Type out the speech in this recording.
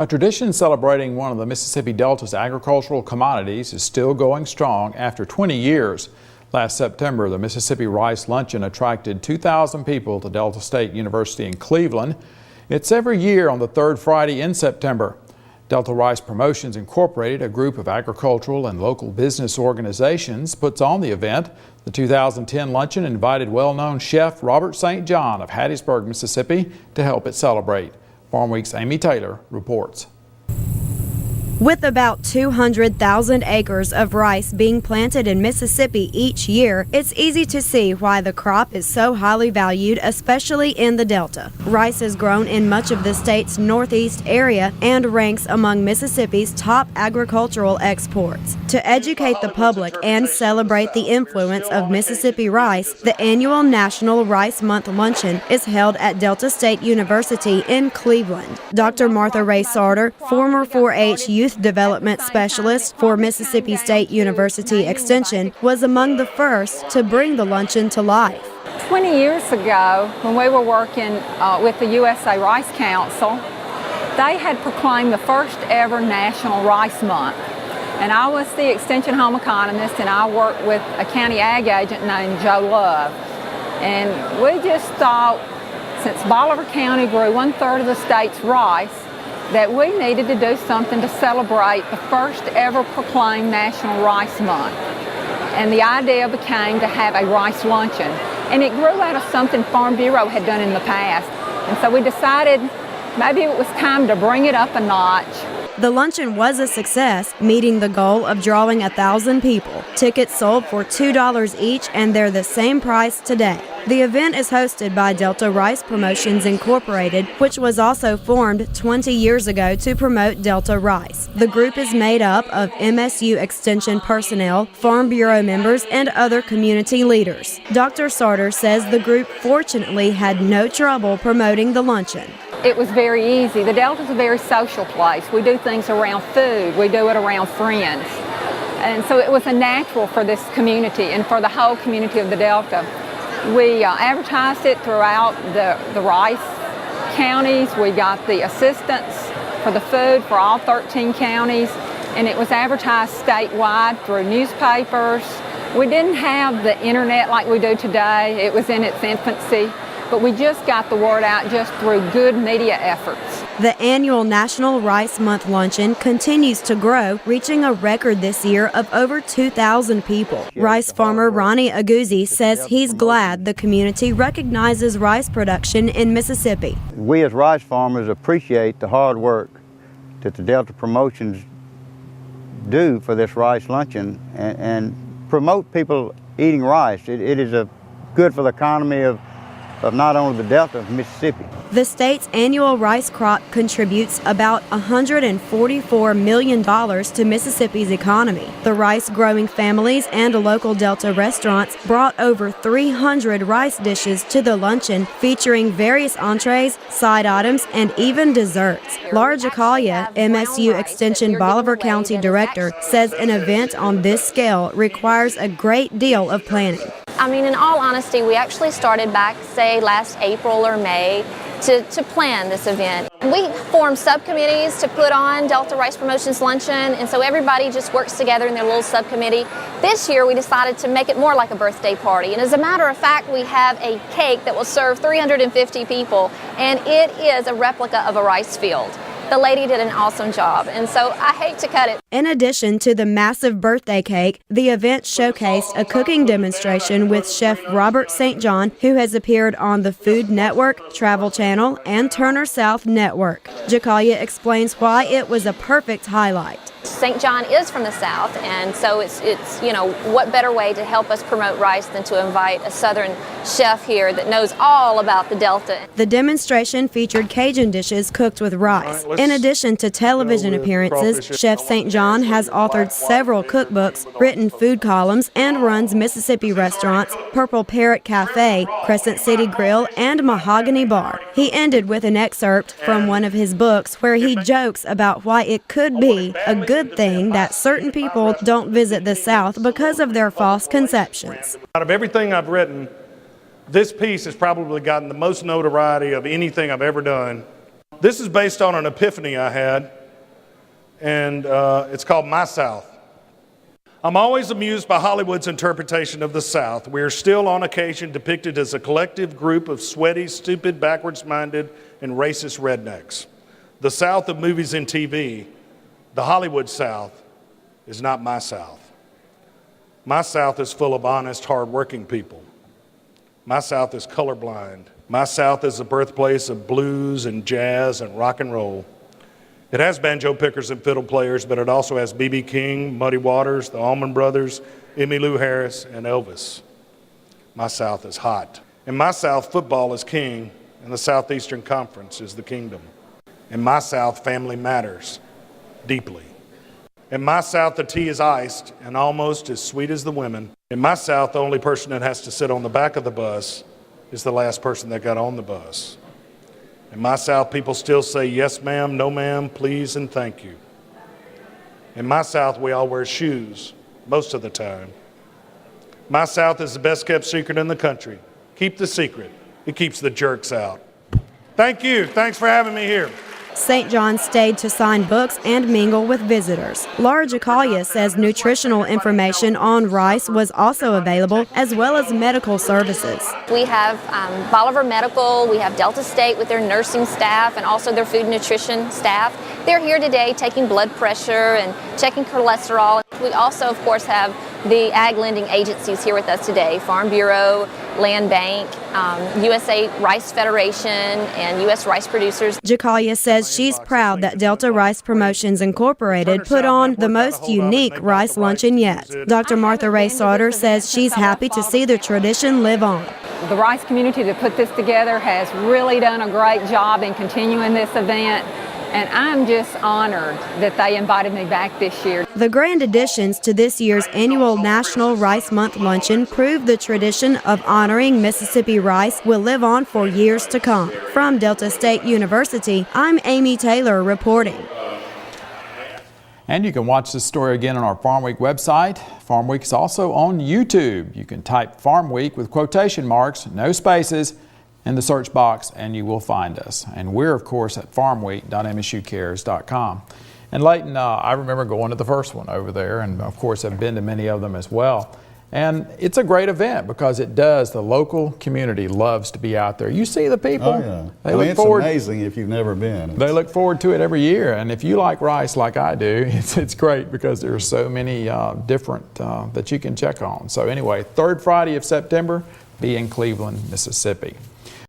A tradition celebrating one of the Mississippi Delta's agricultural commodities is still going strong after 20 years. Last September, the Mississippi Rice Luncheon attracted 2,000 people to Delta State University in Cleveland. It's every year on the third Friday in September. Delta Rice Promotions Incorporated, a group of agricultural and local business organizations, puts on the event. The 2010 luncheon invited well-known chef Robert St. John of Hattiesburg, Mississippi, to help it celebrate. Farmweek's Amy Taylor reports. With about 200,000 acres of rice being planted in Mississippi each year, it's easy to see why the crop is so highly valued, especially in the Delta. Rice is grown in much of the state's northeast area and ranks among Mississippi's top agricultural exports. To educate the public and celebrate the influence of Mississippi rice, the annual National Rice Month Luncheon is held at Delta State University in Cleveland. Dr. Martha Ray Sarter, former 4-H youth development specialist for Mississippi State University Extension, was among the first to bring the luncheon to life. 20 years ago, when we were working with the USA Rice Council, they had proclaimed the first ever National Rice Month. And I was the Extension home economist, and I worked with a county ag agent named Joe Love. And we just thought, since Bolivar County grew 1/3 of the state's rice, that we needed to do something to celebrate the first ever proclaimed National Rice Month. And the idea became to have a rice luncheon. And it grew out of something Farm Bureau had done in the past. And so we decided maybe it was time to bring it up a notch. The luncheon was a success, meeting the goal of drawing 1,000 people. Tickets sold for $2 each, and they're the same price today. The event is hosted by Delta Rice Promotions Incorporated, which was also formed 20 years ago to promote Delta rice. The group is made up of MSU Extension personnel, Farm Bureau members, and other community leaders. Dr. Sarter says the group fortunately had no trouble promoting the luncheon. It was very easy. The Delta's a very social place. We do things around food. We do it around friends. And so it was a natural for this community and for the whole community of the Delta. We advertised it throughout the rice counties. We got the assistance for the food for all 13 counties, and it was advertised statewide through newspapers. We didn't have the internet like we do today. It was in its infancy. But we just got the word out just through good media efforts. The annual National Rice Month Luncheon continues to grow, reaching a record this year of over 2,000 people. Rice farmer Ronnie Aguzzi says he's glad the community recognizes rice production in Mississippi. We as rice farmers appreciate the hard work that the Delta Promotions do for this rice luncheon and promote people eating rice. It is good for the economy of not only the Delta of Mississippi. The state's annual rice crop contributes about $144 million to Mississippi's economy. The rice-growing families and local Delta restaurants brought over 300 rice dishes to the luncheon, featuring various entrees, side items, and even desserts. Laura Jacalia, MSU Extension Bolivar County Director, says an event on this scale requires a great deal of planning. I mean, in all honesty, we actually started back, say, last April or May to plan this event. We formed subcommittees to put on Delta Rice Promotions Luncheon, and so everybody just works together in their little subcommittee. This year, we decided to make it more like a birthday party, and as a matter of fact, we have a cake that will serve 350 people, and it is a replica of a rice field. The lady did an awesome job, and so I hate to cut it. In addition to the massive birthday cake, the event showcased a cooking demonstration with Chef Robert St. John, who has appeared on the Food Network, Travel Channel, and Turner South Network. Jacalia explains why it was a perfect highlight. St. John is from the South, and so it's what better way to help us promote rice than to invite a Southern chef here that knows all about the Delta. The demonstration featured Cajun dishes cooked with rice. In addition to television appearances, Chef St. John has authored several cookbooks, written food columns, and runs Mississippi restaurants, Purple Parrot Cafe, Crescent City Grill, and Mahogany Bar. He ended with an excerpt from one of his books where he jokes about why it could be a good thing that certain people don't visit the South because of their false conceptions. Out of everything I've written, this piece has probably gotten the most notoriety of anything I've ever done This is based on an epiphany I had, and it's called My South. I'm always amused by Hollywood's interpretation of the South. We are still on occasion depicted as a collective group of sweaty, stupid, backwards-minded, and racist rednecks. The South of movies and TV, the Hollywood South, is not my South. My South is full of honest, hard-working people. My South is colorblind. My South is the birthplace of blues and jazz and rock and roll. It has banjo pickers and fiddle players, but it also has B.B. King, Muddy Waters, the Allman Brothers, Emmylou Harris, and Elvis. My South is hot. In my South, football is king, and the Southeastern Conference is the kingdom. In my South, family matters deeply. In my South, the tea is iced and almost as sweet as the women. In my South, the only person that has to sit on the back of the bus is the last person that got on the bus. In my South, people still say yes ma'am, no ma'am, please, and thank you. In my South, we all wear shoes most of the time. My South is the best kept secret in the country. Keep the secret. It keeps the jerks out. Thank you. Thanks for having me here. St. John stayed to sign books and mingle with visitors. Laura Jacalia says nutritional information on rice was also available, as well as medical services. We have Bolivar Medical, we have Delta State with their nursing staff and also their food and nutrition staff. They're here today taking blood pressure and checking cholesterol. We also, of course, have the ag lending agencies here with us today, Farm Bureau, Land Bank, USA Rice Federation, and U.S. Rice Producers. Jacalia says she's proud that Delta Rice Promotions Incorporated put on the most unique rice luncheon yet. Dr. Martha Ray Sauter says she's happy to see the tradition live on. The rice community that put this together has really done a great job in continuing this event. And I'm just honored that they invited me back this year. The grand additions to this year's annual National Rice Month Luncheon prove the tradition of honoring Mississippi rice will live on for years to come. From Delta State University, I'm Amy Taylor reporting. And you can watch this story again on our Farm Week website. Farm Week is also on YouTube. You can type Farm Week with quotation marks, no spaces, in the search box and you will find us. And we're of course at farmweek.msucares.com. And Leighton, I remember going to the first one over there, and of course I've been to many of them as well. And it's a great event because the local community loves to be out there. You see the people. Oh, yeah. It's amazing if you've never been. They look forward to it every year. And if you like rice like I do, it's great because there's so many different that you can check on. So anyway, third Friday of September, be in Cleveland, Mississippi.